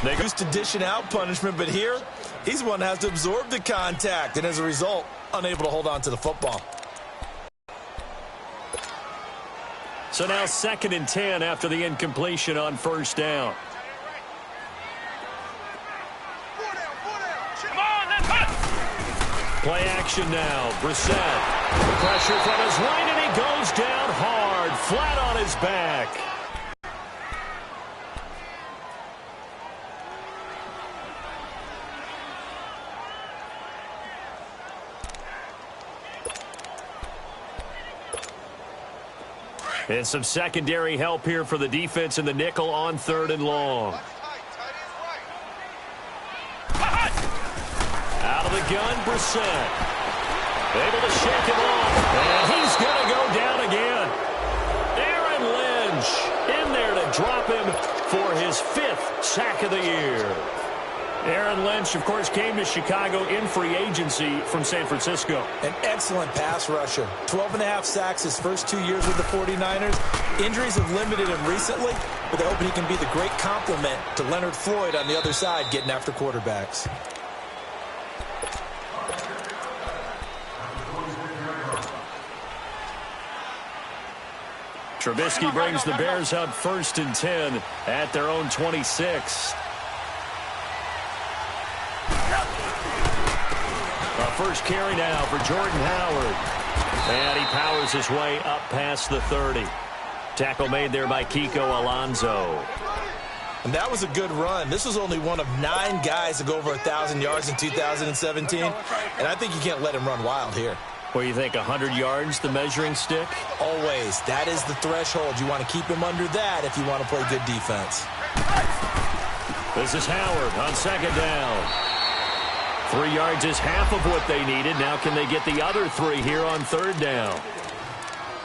They used to dishing out punishment, but here, he's the one that has to absorb the contact, and as a result, unable to hold on to the football. So now 2nd and 10 after the incompletion on first down. Play action now. Brissett. Pressure from his right, and he goes down hard, flat on his back. And some secondary help here for the defense in the nickel on 3rd and long. Out of the gun, Brissett. Able to shake him off. And he's going to go down again. Aaron Lynch in there to drop him for his 5th sack of the year. Aaron Lynch, of course, came to Chicago in free agency from San Francisco. An excellent pass rusher. 12.5 sacks his first 2 years with the 49ers. Injuries have limited him recently, but they're hoping he can be the great complement to Leonard Floyd on the other side getting after quarterbacks. Trubisky brings the Bears up 1st and 10 at their own 26. First carry now for Jordan Howard. And he powers his way up past the 30. Tackle made there by Kiko Alonso. And that was a good run. This was only one of 9 guys to go over 1,000 yards in 2017. And I think you can't let him run wild here. What do you think, 100 yards, the measuring stick? Always. That is the threshold. You want to keep him under that if you want to play good defense. This is Howard on 2nd down. 3 yards is half of what they needed. Now can they get the other 3 here on 3rd down?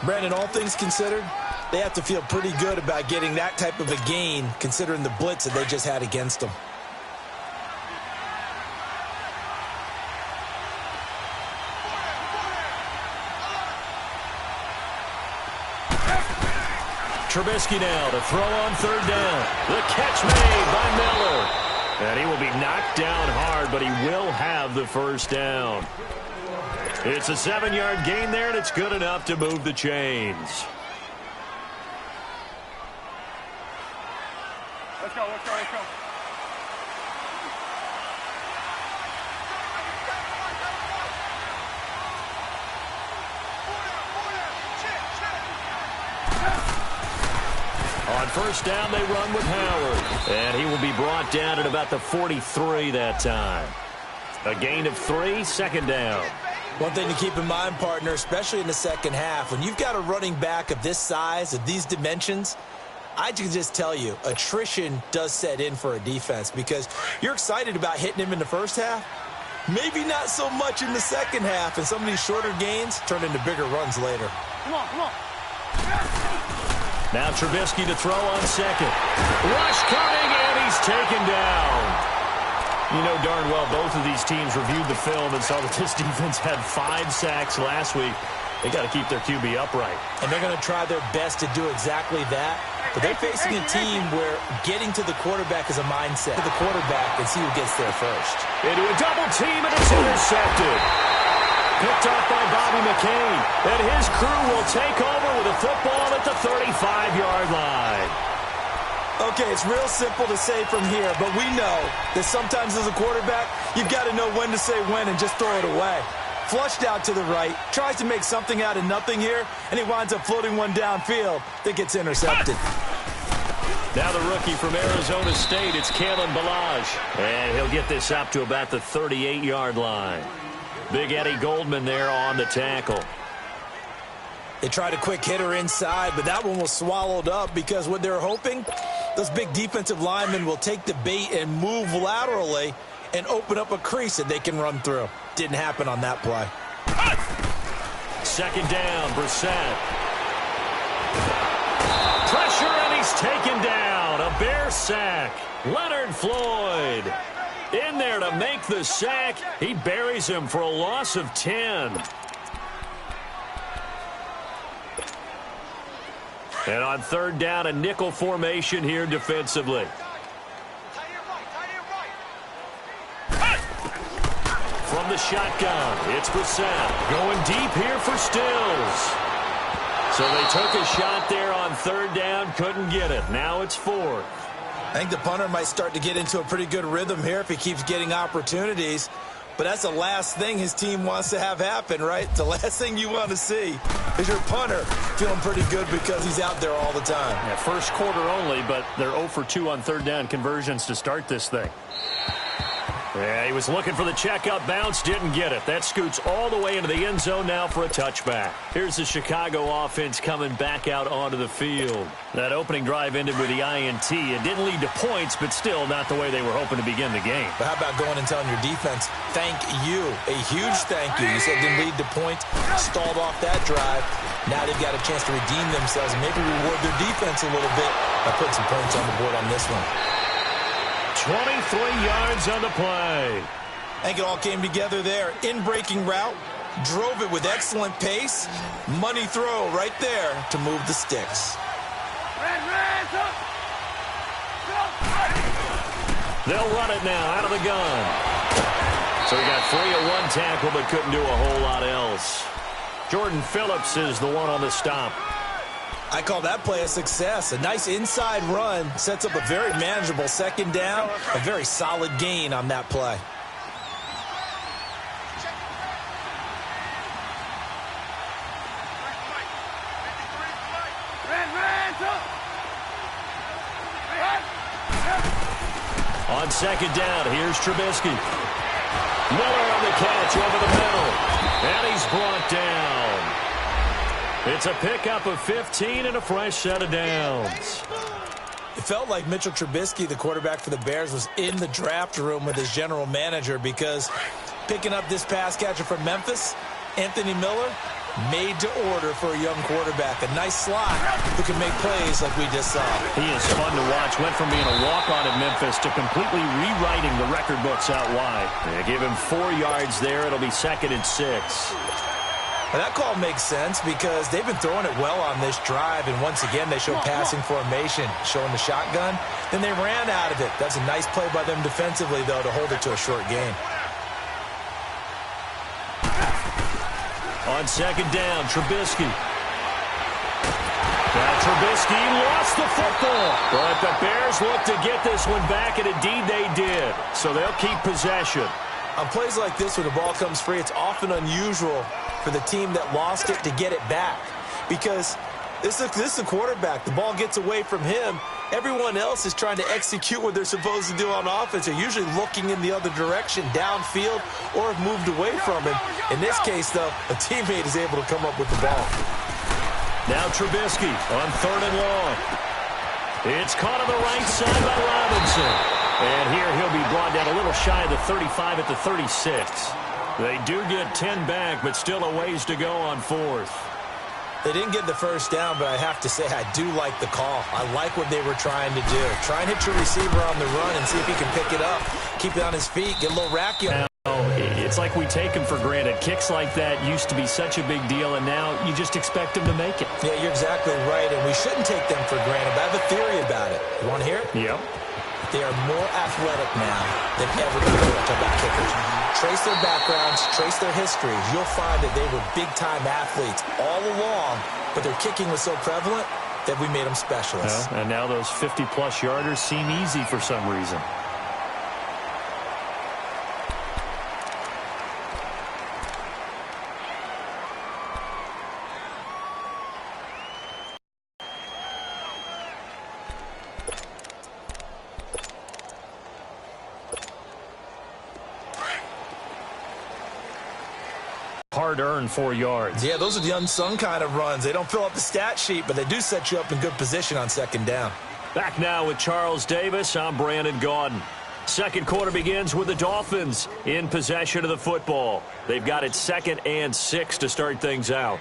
Brandon, all things considered, they have to feel pretty good about getting that type of a gain considering the blitz that they just had against them. Trubisky now to throw on 3rd down. The catch made by Miller. And he will be knocked down hard, but he will have the first down. It's a 7-yard gain there, and it's good enough to move the chains. Let's go, let's go, let's go. On first down, they run with Howard. And he will be brought down at about the 43 that time. A gain of 3, 2nd down. One thing to keep in mind, partner, especially in the second half, when you've got a running back of this size, of these dimensions, I can just tell you, attrition does set in for a defense because you're excited about hitting him in the first half. Maybe not so much in the second half, and some of these shorter gains turn into bigger runs later. Come on, come on. Now Trubisky to throw on 2nd. Rush coming, and he's taken down. You know darn well both of these teams reviewed the film and saw that this defense had 5 sacks last week. They got to keep their QB upright. And they're going to try their best to do exactly that. But they're facing a team where getting to the quarterback is a mindset. To the quarterback and see who gets there first. Into a double team, and it's intercepted. Picked off by Bobby McCain. And his crew will take over with a football at the 35-yard line. Okay, it's real simple to say from here, but we know that sometimes as a quarterback, you've got to know when to say when and just throw it away. Flushed out to the right, tries to make something out of nothing here, and he winds up floating one downfield that gets intercepted. Now the rookie from Arizona State, it's Kalen Ballage. And he'll get this up to about the 38-yard line. Big Eddie Goldman there on the tackle. They tried a quick hitter inside, but that one was swallowed up because what they're hoping, those big defensive linemen will take the bait and move laterally and open up a crease that they can run through. Didn't happen on that play. 2nd down, Brissett. Pressure, and he's taken down. A Bear sack. Leonard Floyd in there to make the sack. He buries him for a loss of 10. And on 3rd down, a nickel formation here defensively. the shotgun. It's Brissett going deep here for Stills. So they took a shot there on third down, couldn't get it. Now it's fourth. I think the punter might start to get into a pretty good rhythm here if he keeps getting opportunities. But that's the last thing his team wants to have happen, right? The last thing you want to see is your punter feeling pretty good because he's out there all the time. Yeah, first quarter only, but they're 0 for 2 on third down conversions to start this thing. Yeah, he was looking for the checkup bounce, didn't get it. That scoots all the way into the end zone now for a touchback. Here's the Chicago offense coming back out onto the field. That opening drive ended with the INT. It didn't lead to points, but still not the way they were hoping to begin the game. But how about going and telling your defense, thank you, a huge thank you. You said it didn't lead to points, stalled off that drive. Now they've got a chance to redeem themselves and maybe reward their defense a little bit by putting some points on the board on this one. 23 yards on the play. I think it all came together there. In-breaking route, drove it with excellent pace. Money throw right there to move the sticks. They'll run it now out of the gun. So he got free of one tackle but couldn't do a whole lot else. Jordan Phillips is the one on the stop. I call that play a success. A nice inside run sets up a very manageable second down. A very solid gain on that play. On second down, here's Trubisky. Miller on the catch over the middle. And he's brought down. It's a pickup of 15 and a fresh set of downs. It felt like Mitchell Trubisky, the quarterback for the Bears, was in the draft room with his general manager because picking up this pass catcher from Memphis, Anthony Miller, made to order for a young quarterback. A nice slot who can make plays like we just saw. He is fun to watch. Went from being a walk-on in Memphis to completely rewriting the record books out wide. They give him 4 yards there. It'll be 2nd and 6. Now that call makes sense because they've been throwing it well on this drive, and once again they show passing formation, showing the shotgun. Then they ran out of it. That's a nice play by them defensively, though, to hold it to a short gain. On second down, Trubisky. Now Trubisky lost the football. But the Bears look to get this one back, and indeed they did. So they'll keep possession. On plays like this, when the ball comes free, it's often unusual for the team that lost it to get it back. Because this is a quarterback. The ball gets away from him. Everyone else is trying to execute what they're supposed to do on offense. They're usually looking in the other direction, downfield, or have moved away from him. In this case, though, a teammate is able to come up with the ball. Now Trubisky on 3rd and long. It's caught on the right side by Robinson. And here he'll be brought down a little shy of the 35 at the 36. They do get 10 back, but still a ways to go on 4th. They didn't get the first down, but I have to say I do like the call. I like what they were trying to do. Try and hit your receiver on the run and see if he can pick it up. Keep it on his feet, get a little racky on him. It's like we take him for granted. Kicks like that used to be such a big deal, and now you just expect him to make it. Yeah, you're exactly right, and we shouldn't take them for granted, but I have a theory about it. You want to hear it? Yep. They are more athletic now than ever before. Talk about kickers. Trace their backgrounds, trace their histories. You'll find that they were big-time athletes all along, but their kicking was so prevalent that we made them specialists. And now those 50-plus yarders seem easy for some reason. Hard-earned 4 yards. Yeah, those are the unsung kind of runs. They don't fill up the stat sheet, but they do set you up in good position on second down. Back now with Charles Davis. I'm Brandon Gaudin. Second quarter begins with the Dolphins in possession of the football. They've got it 2nd and 6 to start things out.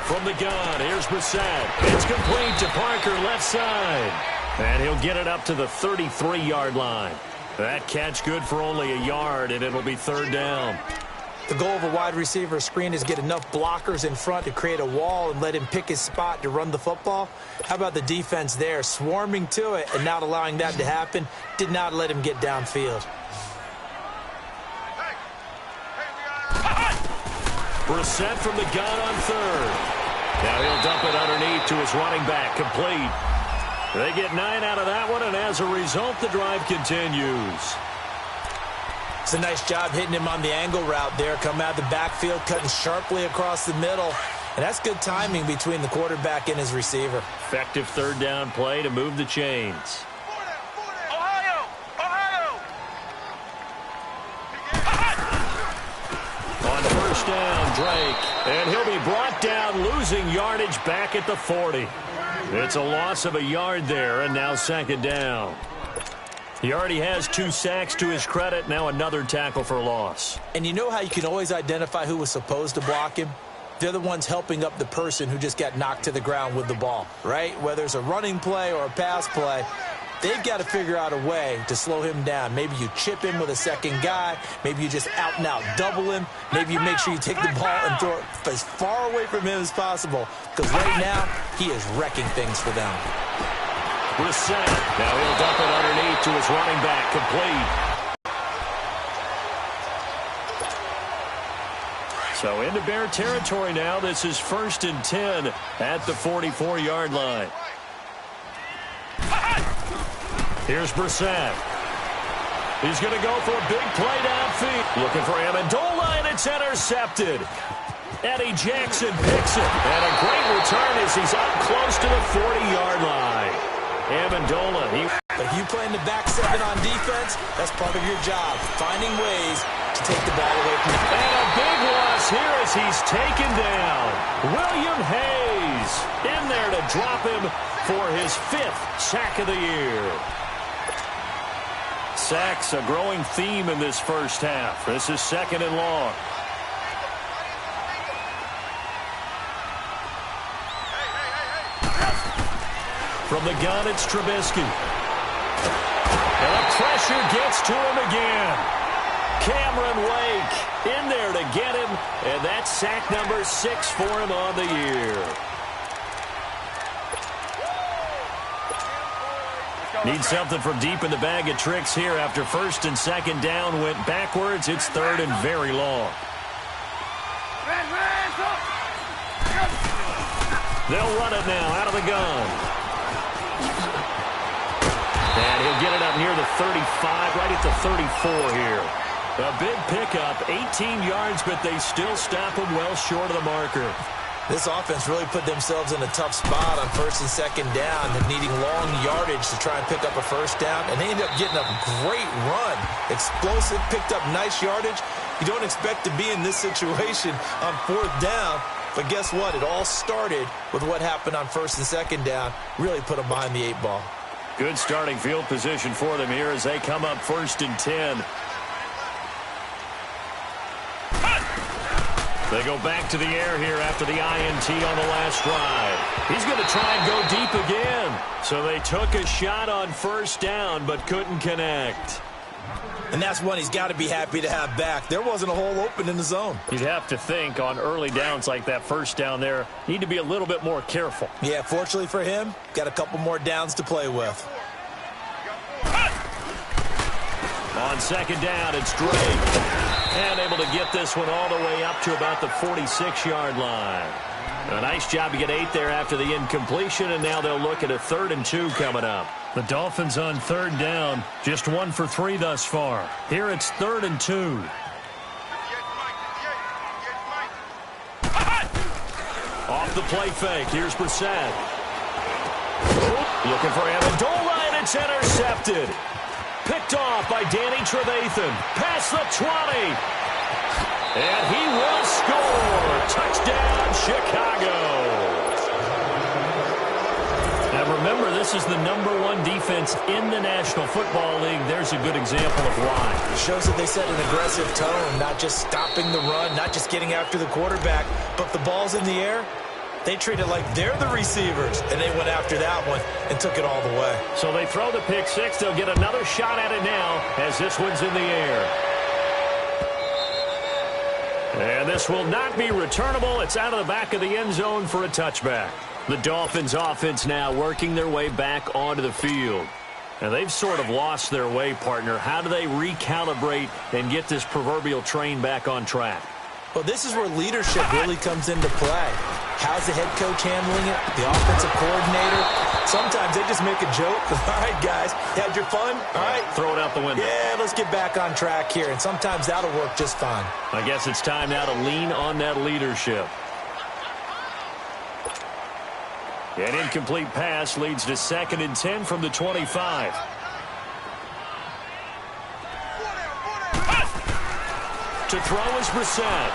From the gun, here's Brissett. It's complete to Parker, left side. And he'll get it up to the 33-yard line. That catch good for only a yard, and it'll be third down. The goal of a wide receiver screen is get enough blockers in front to create a wall and let him pick his spot to run the football. How about the defense there, swarming to it and not allowing that to happen? Did not let him get downfield. Brissett from the gun on third. Now he'll dump it underneath to his running back, complete. They get 9 out of that one, and as a result, the drive continues. It's a nice job hitting him on the angle route there. Come out of the backfield, cutting sharply across the middle. And that's good timing between the quarterback and his receiver. Effective third down play to move the chains. Ohio! Ohio! On first down, Drake. And he'll be brought down, losing yardage back at the 40. It's a loss of a yard there, and now second down. He already has 2 sacks to his credit. Now another tackle for loss. And you know how you can always identify who was supposed to block him? They're the ones helping up the person who just got knocked to the ground with the ball, right? Whether it's a running play or a pass play, they've got to figure out a way to slow him down. Maybe you chip him with a second guy. Maybe you just out-and-out double him. Maybe you make sure you take the ball and throw it as far away from him as possible. Because right now, he is wrecking things for them. Brissett. Now he'll dump it underneath to his running back, complete. So into Bear territory now. This is 1st and 10 at the 44-yard line. Here's Brissett. He's going to go for a big play downfield. Looking for Amendola, and it's intercepted. Eddie Jackson picks it. And a great return as he's up close to the 40-yard line. Amendola. If you play in the back 7 on defense, that's part of your job, finding ways to take the ball away from you. And a big loss here as he's taken down. William Hayes in there to drop him for his 5th sack of the year. Sacks, a growing theme in this first half. This is 2nd and long. From the gun, it's Trubisky. And the pressure gets to him again. Cameron Wake in there to get him, and that's sack number 6 for him on the year. Need something from deep in the bag of tricks here after 1st and 2nd down went backwards. It's 3rd and very long. They'll run it now out of the gun. And he'll get it up near the 35, right at the 34 here. A big pickup, 18 yards, but they still stop him well short of the marker. This offense really put themselves in a tough spot on 1st and 2nd down, needing long yardage to try and pick up a first down, and they ended up getting a great run. Explosive, picked up nice yardage. You don't expect to be in this situation on 4th down, but guess what? It all started with what happened on 1st and 2nd down. Really put them behind the 8 ball. Good starting field position for them here as they come up 1st and 10. They go back to the air here after the INT on the last drive. He's going to try and go deep again. So they took a shot on 1st down but couldn't connect. And that's one he's got to be happy to have back. There wasn't a hole open in the zone. You'd have to think on early downs like that 1st down there, need to be a little bit more careful. Yeah, fortunately for him, got a couple more downs to play with. On 2nd down, it's Drake. And able to get this one all the way up to about the 46-yard line. A nice job to get 8 there after the incompletion, and now they'll look at a 3rd and 2 coming up. The Dolphins on 3rd down, just 1 for 3 thus far. Here it's 3rd and 2. Off the play fake, here's Brissett. Looking for Amendola, and it's intercepted. Picked off by Danny Trevathan. Past the 20. And he will score. Touchdown, Chicago. Now remember, this is the #1 defense in the National Football League. There's a good example of why. It shows that they set an aggressive tone, not just stopping the run, not just getting after the quarterback, but if the ball's in the air, They treat it like they're the receivers, and they went after that one and took it all the way. So they throw the pick six. They'll get another shot at it now as this one's in the air. And this will not be returnable. It's out of the back of the end zone for a touchback. The Dolphins offense now working their way back onto the field. And they've sort of lost their way, partner. How do they recalibrate and get this proverbial train back on track? Well, this is where leadership really comes into play. How's the head coach handling it? The offensive coordinator? Sometimes they just make a joke. All right, guys, you had your fun? All right. Throw it out the window. Yeah, let's get back on track here. And sometimes that'll work just fine. I guess it's time now to lean on that leadership. An incomplete pass leads to 2nd and 10 from the 25. To throw is Brissett.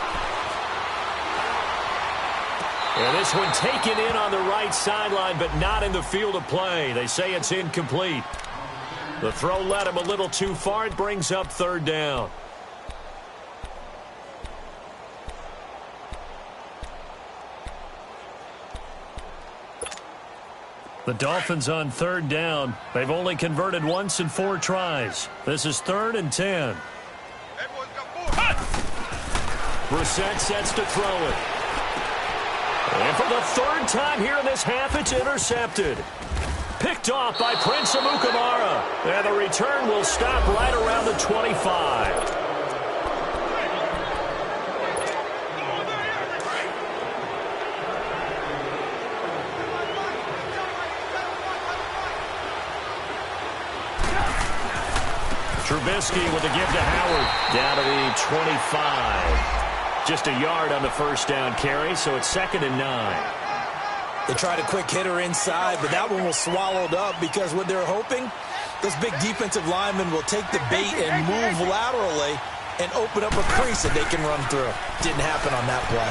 And this one taken in on the right sideline, but not in the field of play. They say it's incomplete. The throw led him a little too far. It brings up 3rd down. The Dolphins on 3rd down. They've only converted once in 4 tries. This is 3rd and 10. Brissett sets to throw it. And for the 3rd time here in this half, it's intercepted. Picked off by Prince Amukamara. And the return will stop right around the 25. Trubisky with a give to Howard. Down to the 25. Just a yard on the 1st down carry, so it's 2nd and 9. They tried a quick hitter inside, but that one was swallowed up because what they're hoping, those big defensive linemen will take the bait and move laterally and open up a crease that they can run through. Didn't happen on that play.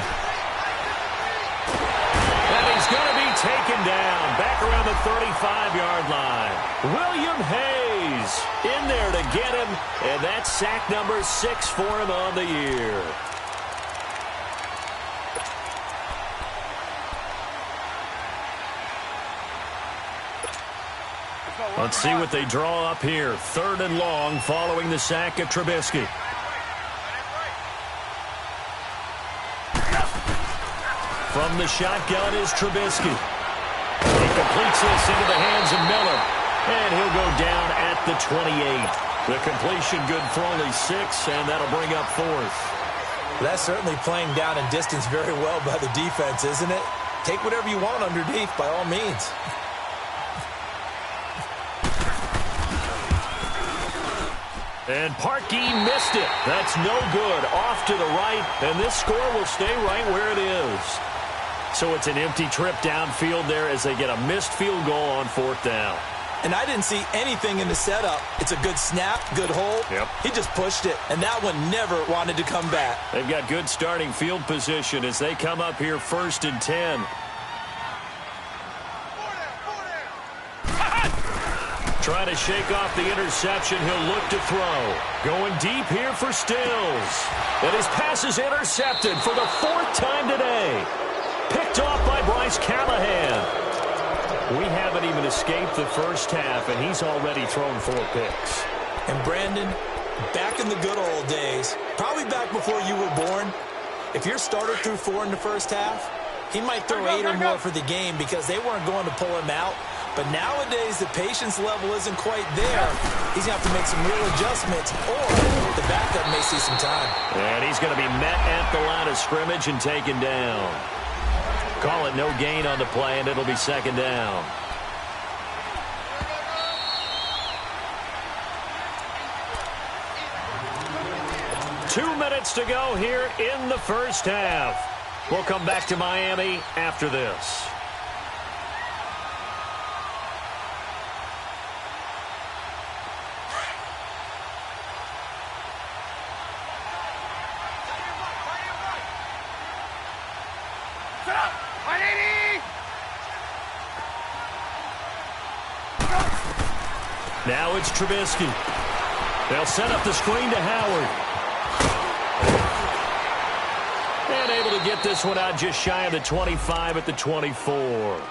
And he's going to be taken down back around the 35-yard line. William Hayes in there to get him, and that's sack number 6 for him on the year. Let's see what they draw up here. 3rd and long following the sack of Trubisky. From the shotgun is Trubisky. He completes this into the hands of Miller. And he'll go down at the 28. The completion good for only 6, and that'll bring up 4th. That's certainly playing down in distance very well by the defense, isn't it? Take whatever you want underneath, by all means. And Parkey missed it. That's no good. Off to the right, and this score will stay right where it is. So it's an empty trip downfield there as they get a missed field goal on 4th down. And I didn't see anything in the setup. It's a good snap, good hold. Yep. He just pushed it, and that one never wanted to come back. They've got good starting field position as they come up here 1st and 10. Trying to shake off the interception. He'll look to throw. Going deep here for Stills. And his pass is intercepted for the 4th time today. Picked off by Bryce Callahan. We haven't even escaped the 1st half, and he's already thrown 4 picks. And Brandon, back in the good old days, probably back before you were born, if your starter threw 4 in the 1st half, he might throw 8 or more for the game because they weren't going to pull him out. But nowadays, the patience level isn't quite there. He's going to have to make some real adjustments, or the backup may see some time. And he's going to be met at the line of scrimmage and taken down. Call it no gain on the play, and it'll be 2nd down. Two minutes to go here in the 1st half. We'll come back to Miami after this. Now it's Trubisky. They'll set up the screen to Howard. And able to get this one out just shy of the 25 at the 24.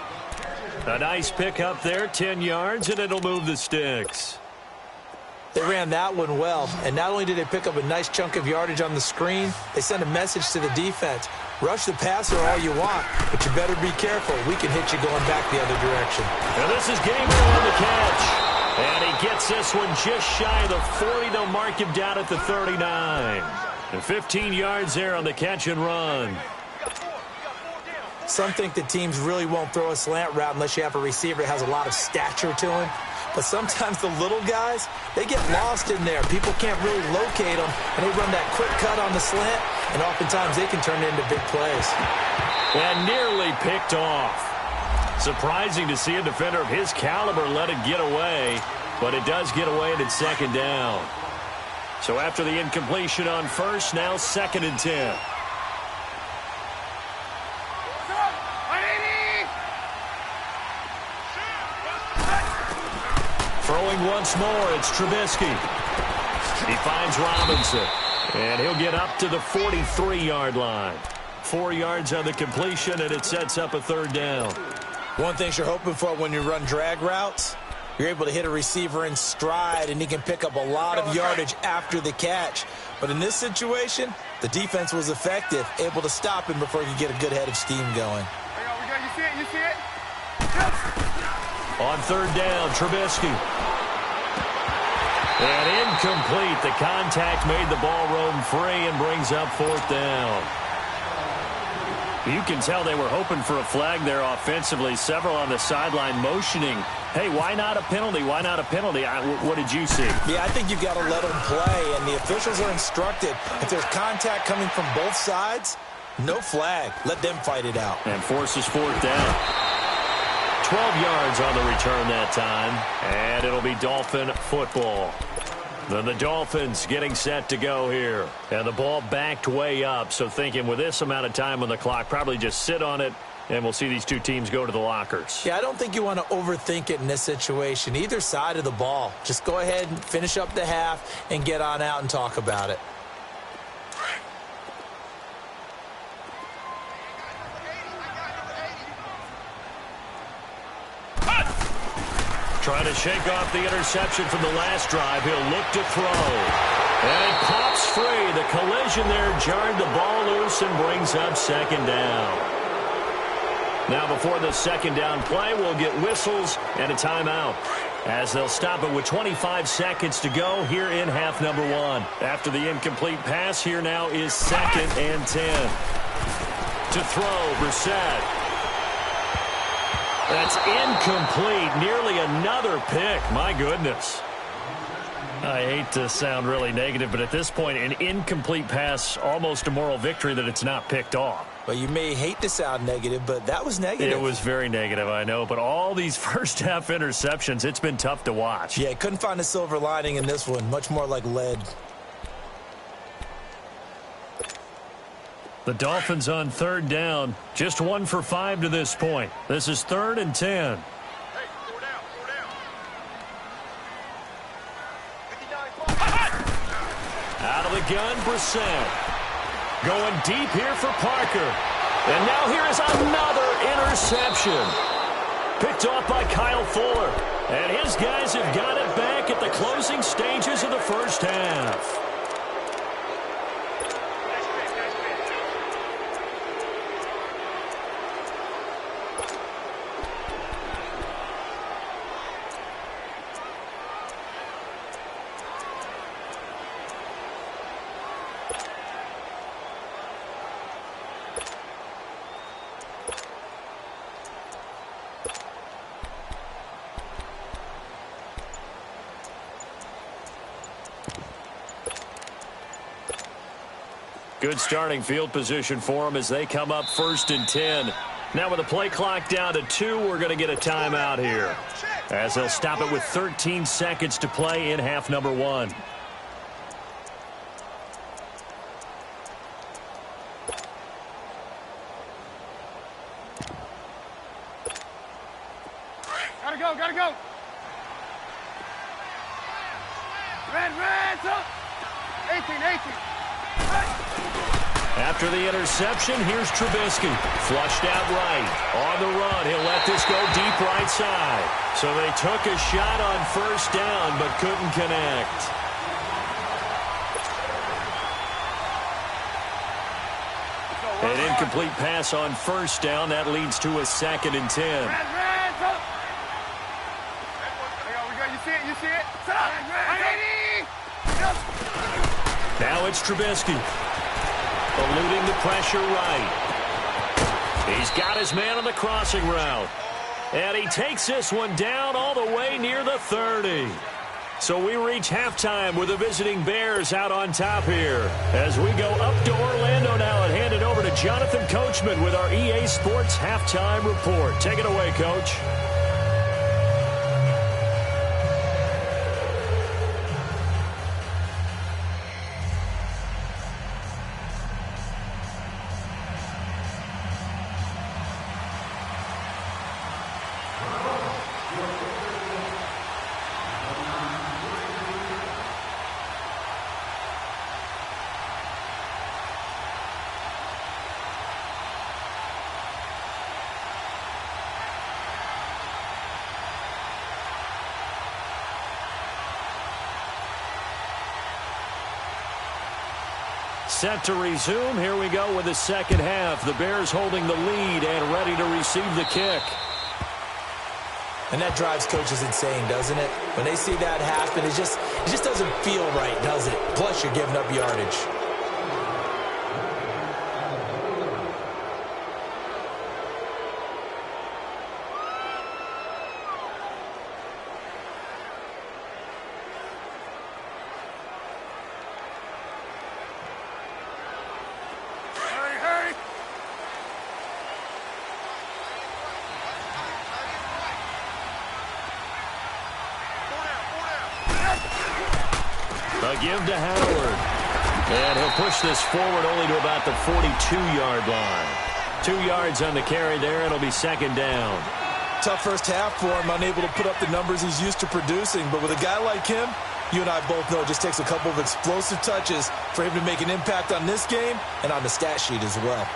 A nice pick up there, 10 yards, and it'll move the sticks. They ran that one well, and not only did they pick up a nice chunk of yardage on the screen, they sent a message to the defense. Rush the passer all you want, but you better be careful. We can hit you going back the other direction. And this is Gabriel on the catch. And he gets this one just shy of the 40. They'll mark him down at the 39. And 15 yards there on the catch and run. Some think that teams really won't throw a slant route unless you have a receiver that has a lot of stature to him. But sometimes the little guys, they get lost in there. People can't really locate them, and they run that quick cut on the slant, and oftentimes they can turn it into big plays. And nearly picked off. Surprising to see a defender of his caliber let it get away, but it does get away and it's second down. So after the incompletion on first, now 2nd and 10. Throwing once more, it's Trubisky. He finds Robinson, and he'll get up to the 43-yard line. 4 yards on the completion, and it sets up a 3rd down. One thing you're hoping for when you run drag routes, you're able to hit a receiver in stride, and he can pick up a lot of yardage after the catch. But in this situation, the defense was effective, able to stop him before he could get a good head of steam going. You see it? On 3rd down, Trubisky. And incomplete. The contact made the ball roam free and brings up 4th down. You can tell they were hoping for a flag there offensively. Several on the sideline motioning, hey, why not a penalty? Why not a penalty? What did you see? Yeah, I think you've got to let them play, and the officials are instructed. If there's contact coming from both sides, no flag. Let them fight it out. And forces 4th down. 12 yards on the return that time, and it'll be Dolphin football. Then the Dolphins getting set to go here. And the ball backed way up, so thinking with this amount of time on the clock, probably just sit on it, and we'll see these two teams go to the lockers. Yeah, I don't think you want to overthink it in this situation. Either side of the ball. Just go ahead and finish up the half and get on out and talk about it. Trying to shake off the interception from the last drive. He'll look to throw. And it pops free. The collision there jarred the ball loose and brings up 2nd down. Now before the 2nd down play, we'll get whistles and a timeout, as they'll stop it with 25 seconds to go here in half number 1. After the incomplete pass, here now is 2nd and 10. To throw, Brissett. That's incomplete. Nearly another pick. My goodness. I hate to sound really negative, but at this point, an incomplete pass, almost a moral victory that it's not picked off. Well, you may hate to sound negative, but that was negative. It was very negative, I know. But all these first-half interceptions, it's been tough to watch. Yeah, couldn't find a silver lining in this one. Much more like lead. The Dolphins on 3rd down. Just 1 for 5 to this point. This is 3rd and 10. Out of the gun, Brissett. Going deep here for Parker. And now here is another interception. Picked off by Kyle Fuller. And his guys have got it back at the closing stages of the first half. Good starting field position for them as they come up 1st and 10. Now with the play clock down to 2, we're going to get a timeout here, as they'll stop it with 13 seconds to play in half number 1. Gotta go. Red, up. 18. After the interception, here's Trubisky. Flushed out right. On the run, he'll let this go deep right side. So they took a shot on first down, but couldn't connect. An incomplete pass on first down. That leads to a 2nd and 10. You see it? Now it's Trubisky. Eluding the pressure right. He's got his man on the crossing route. And he takes this one down all the way near the 30. So we reach halftime with the visiting Bears out on top here. As we go up to Orlando now and hand it over to Jonathan Coachman with our EA Sports Halftime Report. Take it away, Coach. Set to resume. Here we go with the second half. The Bears holding the lead and ready to receive the kick. And that drives coaches insane, doesn't it? When they see that happen, it just doesn't feel right, does it? Plus, you're giving up yardage. A give to Howard. And he'll push this forward only to about the 42-yard line. 2 yards on the carry there. It'll be 2nd down. Tough first half for him, unable to put up the numbers he's used to producing. But with a guy like him, you and I both know it just takes a couple of explosive touches for him to make an impact on this game and on the stat sheet as well.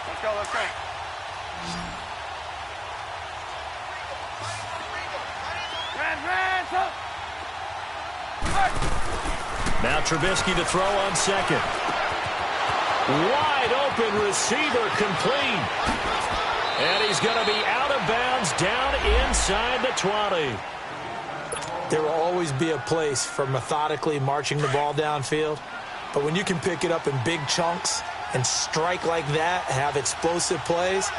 Let's go. Now Trubisky to throw on second. Wide open receiver complete. And he's going to be out of bounds down inside the 20. There will always be a place for methodically marching the ball downfield. But when you can pick it up in big chunks and strike like that, have explosive plays,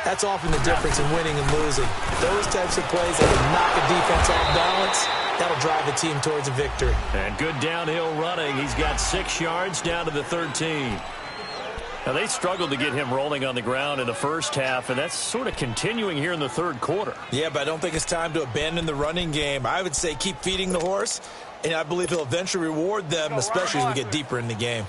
that's often the difference in winning and losing. Those types of plays that can knock a defense off balance, that'll drive a team towards a victory. And good downhill running. He's got 6 yards down to the 13. Now, they struggled to get him rolling on the ground in the first half, and that's sort of continuing here in the third quarter. Yeah, but I don't think it's time to abandon the running game. I would say keep feeding the horse, and I believe he'll eventually reward them, especially as we get deeper in the game.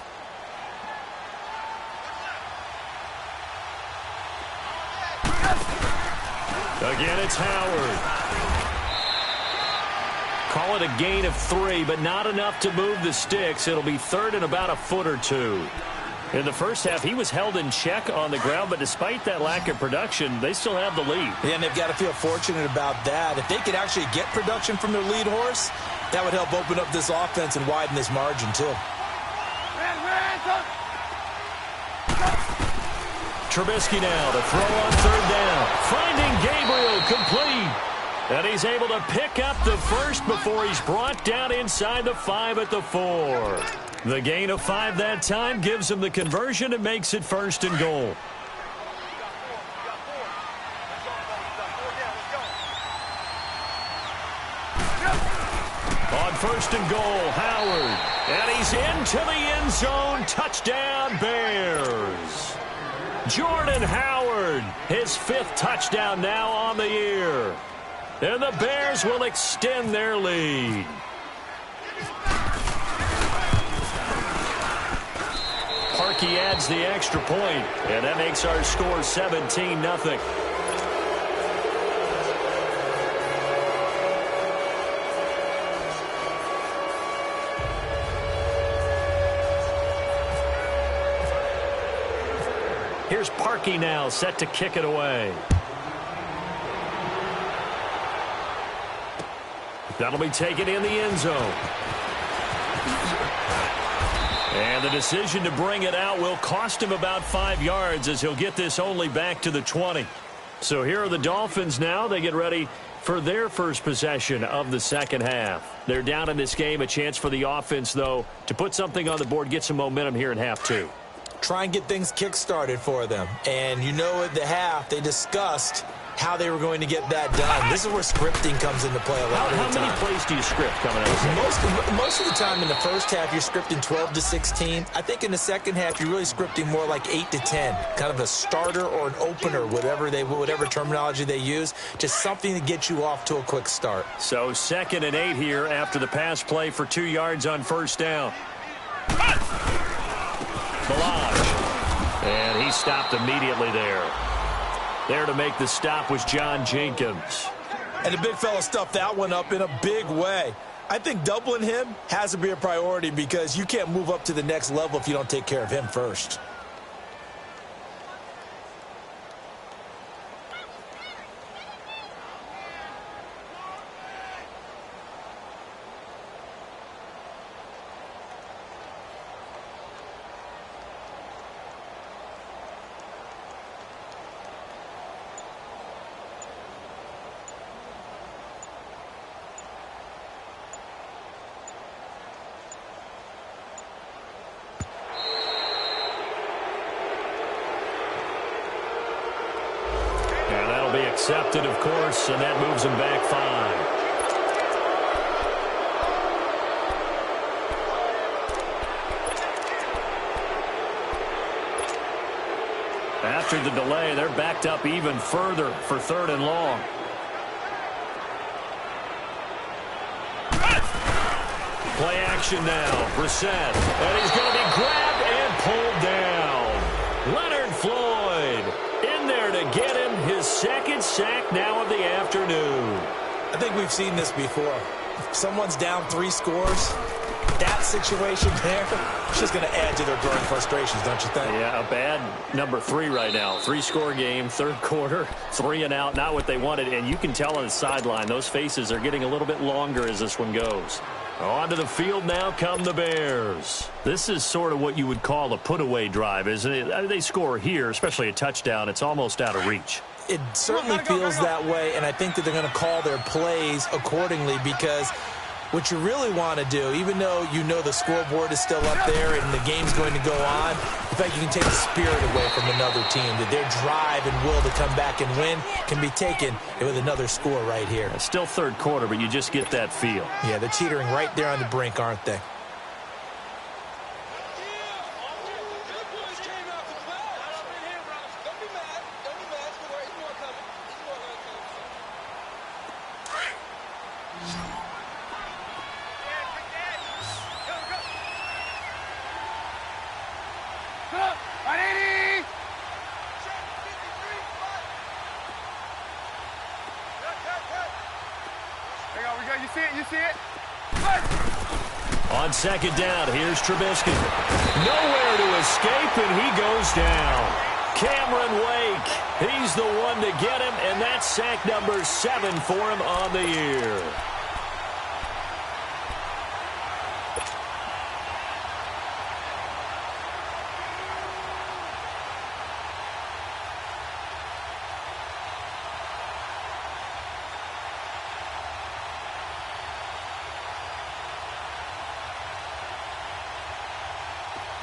Again, it's Howard. Call it a gain of 3, but not enough to move the sticks. It'll be 3rd and about a foot or 2. In the first half, he was held in check on the ground, but despite that lack of production, they still have the lead. Yeah, and they've got to feel fortunate about that. If they could actually get production from their lead horse, that would help open up this offense and widen this margin, too. Trubisky now to throw on 3rd down. Finding Gabriel complete. And he's able to pick up the first before he's brought down inside the 5 at the 4. The gain of 5 that time gives him the conversion and makes it 1st and goal. On 1st and goal, Howard. And he's into the end zone. Touchdown, Bears. Jordan Howard, his 5th touchdown now on the year. And the Bears will extend their lead. Parkey adds the extra point, and that makes our score 17-0. Here's Parkey now, set to kick it away. That'll be taken in the end zone. And the decision to bring it out will cost him about 5 yards as he'll get this only back to the 20. So here are the Dolphins now. They get ready for their first possession of the second half. They're down in this game. A chance for the offense, though, to put something on the board, get some momentum here in half two. Try and get things kick-started for them. And you know at the half, they discussed how they were going to get that done. This is where scripting comes into play a lot of the time. How many plays do you script coming out of the second? Most of the time in the first half, you're scripting 12 to 16. I think in the second half, you're really scripting more like 8 to 10, kind of a starter or an opener, whatever terminology they use, just something to get you off to a quick start. So 2nd and 8 here after the pass play for 2 yards on first down. Balaj. And he stopped immediately there. There to make the stop was John Jenkins. And the big fella stuffed that one up in a big way. I think doubling him has to be a priority because you can't move up to the next level if you don't take care of him first. Accepted, of course, and that moves him back 5. After the delay, they're backed up even further for 3rd and long. Play action now. Brissett. And he's going to be grabbed and pulled down. Leonard Floyd in there to get him his 2nd sack now of the afternoon. I think we've seen this before. If someone's down 3 scores, that situation there, it's just going to add to their growing frustrations, don't you think? Yeah, a bad number 3 right now. 3-score game, 3rd quarter, 3 and out, not what they wanted. And you can tell on the sideline, those faces are getting a little bit longer as this one goes. Onto the field now come the Bears. This is sort of what you would call a put-away drive, isn't it? They score here, especially a touchdown. It's almost out of reach. It certainly feels that way, and I think that they're going to call their plays accordingly because what you really want to do, even though you know the scoreboard is still up there and the game's going to go on, in fact, you can take the spirit away from another team, that their drive and will to come back and win can be taken with another score right here. It's still 3rd quarter, but you just get that feel. Yeah, they're teetering right there on the brink, aren't they? You see it? On 2nd down, here's Trubisky. Nowhere to escape, and he goes down. Cameron Wake, he's the one to get him, and that's sack number 7 for him on the year.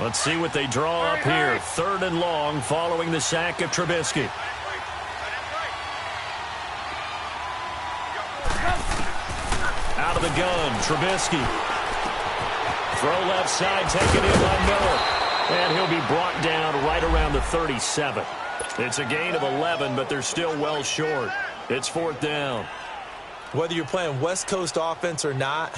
Let's see what they draw up here. 3rd and long following the sack of Trubisky. Out of the gun, Trubisky. Throw left side, taken in by Miller. And he'll be brought down right around the 37. It's a gain of 11, but they're still well short. It's 4th down. Whether you're playing West Coast offense or not,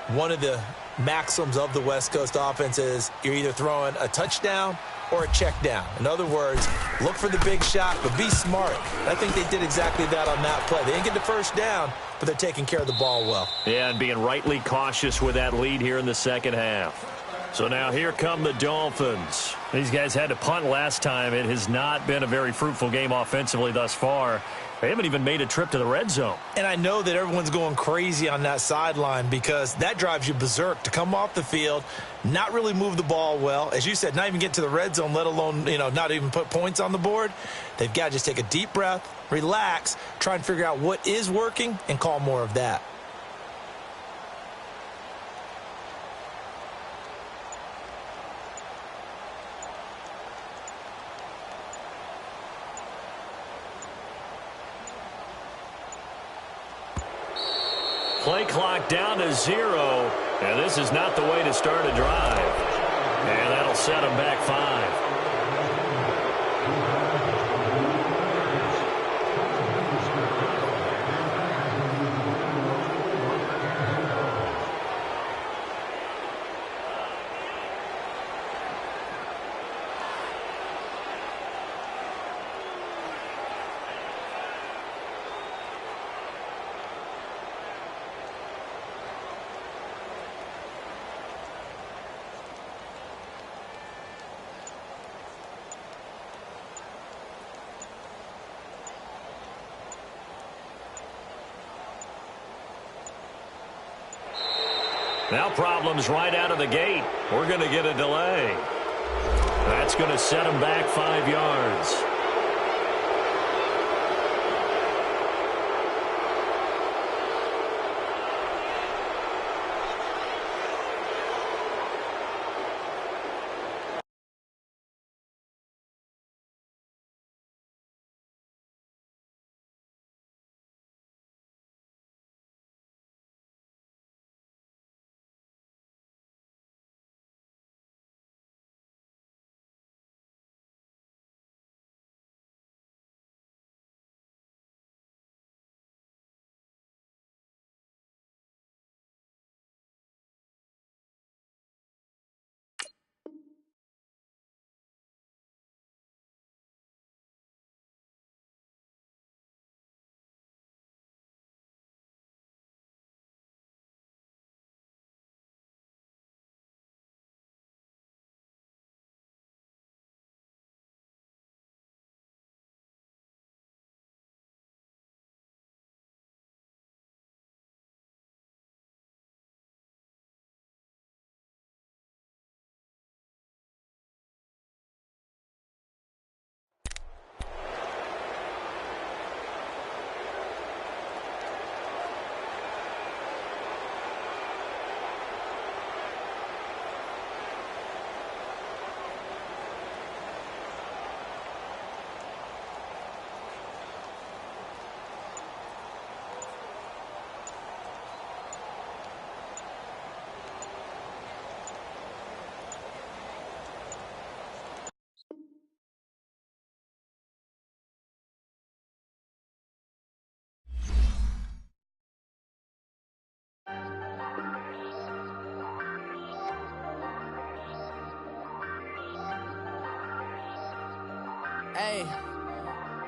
one of the maxims of the West Coast offense is you're either throwing a touchdown or a check down. In other words, look for the big shot, but be smart. I think they did exactly that on that play. They didn't get the first down, but they're taking care of the ball well. Yeah, and being rightly cautious with that lead here in the second half. So now here come the Dolphins. These guys had to punt last time. It has not been a very fruitful game offensively thus far. They haven't even made a trip to the red zone. And I know that everyone's going crazy on that sideline because that drives you berserk to come off the field, not really move the ball well. As you said, not even get to the red zone, let alone, not even put points on the board. They've got to just take a deep breath, relax, try and figure out what is working and call more of that. Play clock down to 0, and this is not the way to start a drive. And that'll set them back 5. Now problems right out of the gate. We're going to get a delay. That's going to set them back 5 yards.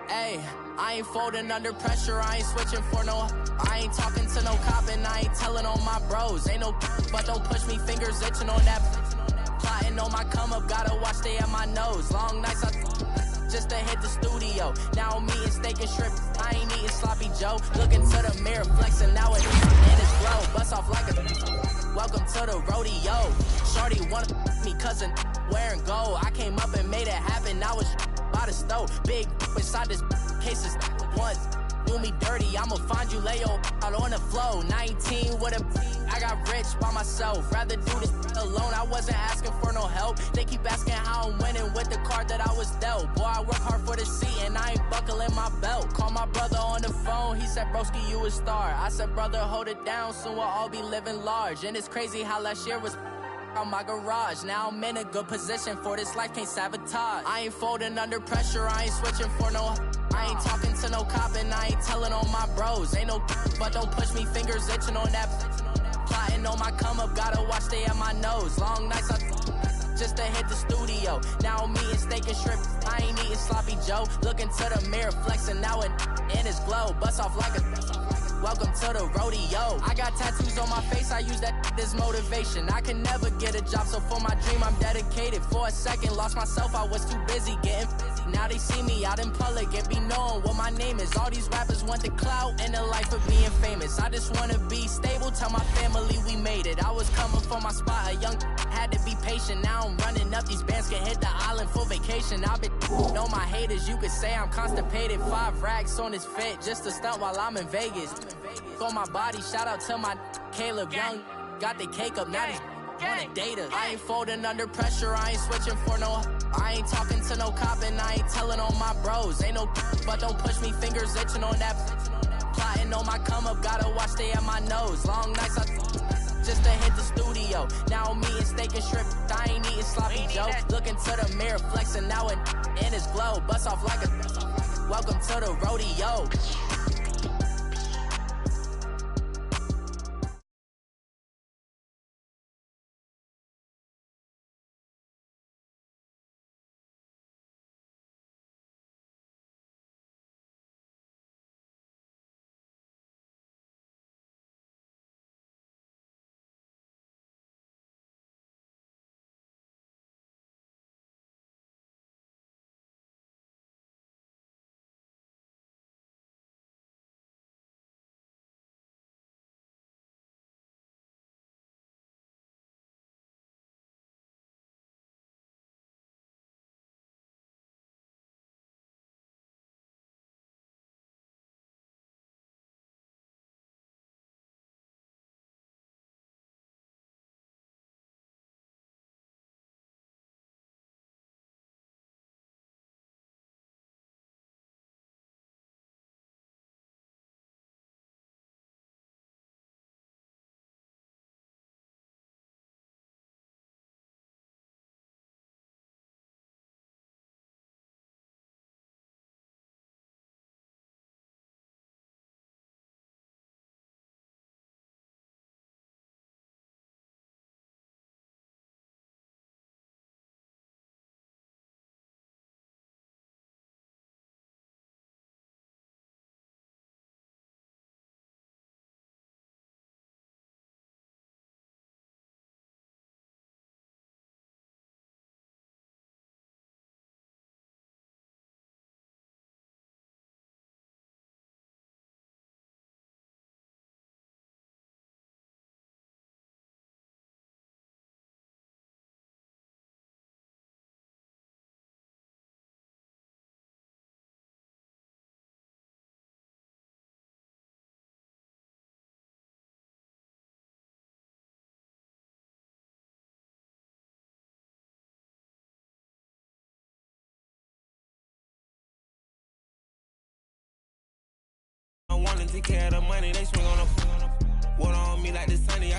Hey, I ain't folding under pressure, I ain't switching for no. I ain't talking to no cop and I ain't telling on my bros. Ain't no but don't push me, fingers itching on that. Plotting on my come up, gotta watch stay at my nose. Long nights just to hit the studio. Now I'm eating steak and shrimp, I ain't eating sloppy Joe. Looking to the mirror, flexing now it in its glow. Bust off like a welcome to the rodeo. Shorty wanna me cousin wearing gold. I came up and made it happen, now it's by the stove. Big inside this cases once do me dirty, I'ma find you lay out on the floor. 19 with a I got rich by myself, rather do this alone. I wasn't asking for no help, they keep asking how I'm winning with the card that I was dealt. Boy, I work hard for the seat and I ain't buckling my belt. Call my brother on the phone, he said broski you a star. I said brother hold it down, soon we'll all be living large. And it's crazy how last year was on my garage. Now I'm in a good position for this life, can't sabotage. I ain't folding under pressure, I ain't switching for no. I ain't talking to no cop and I ain't telling on my bros. Ain't no but don't push me, fingers itching on that. Plotting on my come up, gotta watch stay at my nose. Long nights just to hit the studio. Now I'm eating steak and shrimp, I ain't eating sloppy Joe. Looking to the mirror, flexing now it in its glow. Bust off like a welcome to the rodeo. I got tattoos on my face, I use that this motivation. I can never get a job, so for my dream I'm dedicated. For a second, lost myself, I was too busy getting busy. Now they see me out in public and be knowing what my name is. All these rappers want the clout and the life of being famous. I just wanna be stable, tell my family we made it. I was coming for my spot, a young had to be patient. Now I'm running up, these bands can hit the island for vacation. I've been on my haters, you could say I'm constipated. 5 racks on his fit, just to stunt while I'm in Vegas. For my body, shout out to my Caleb Young. Got the cake up, now these wanna date us. I ain't folding under pressure, I ain't switching for no. I ain't talking to no cop and I ain't telling on my bros. Ain't no but don't push me, fingers itching on that. Plotting on my come up, gotta watch stay at my nose. Long nights I just to hit the studio. Now I'm eating steak and shrimp, I ain't eating sloppy joe. Looking to the mirror, flexing now and in his glow. Bust off like a welcome to the rodeo. Wanting to care the money, they swing on the water on me like the sunny.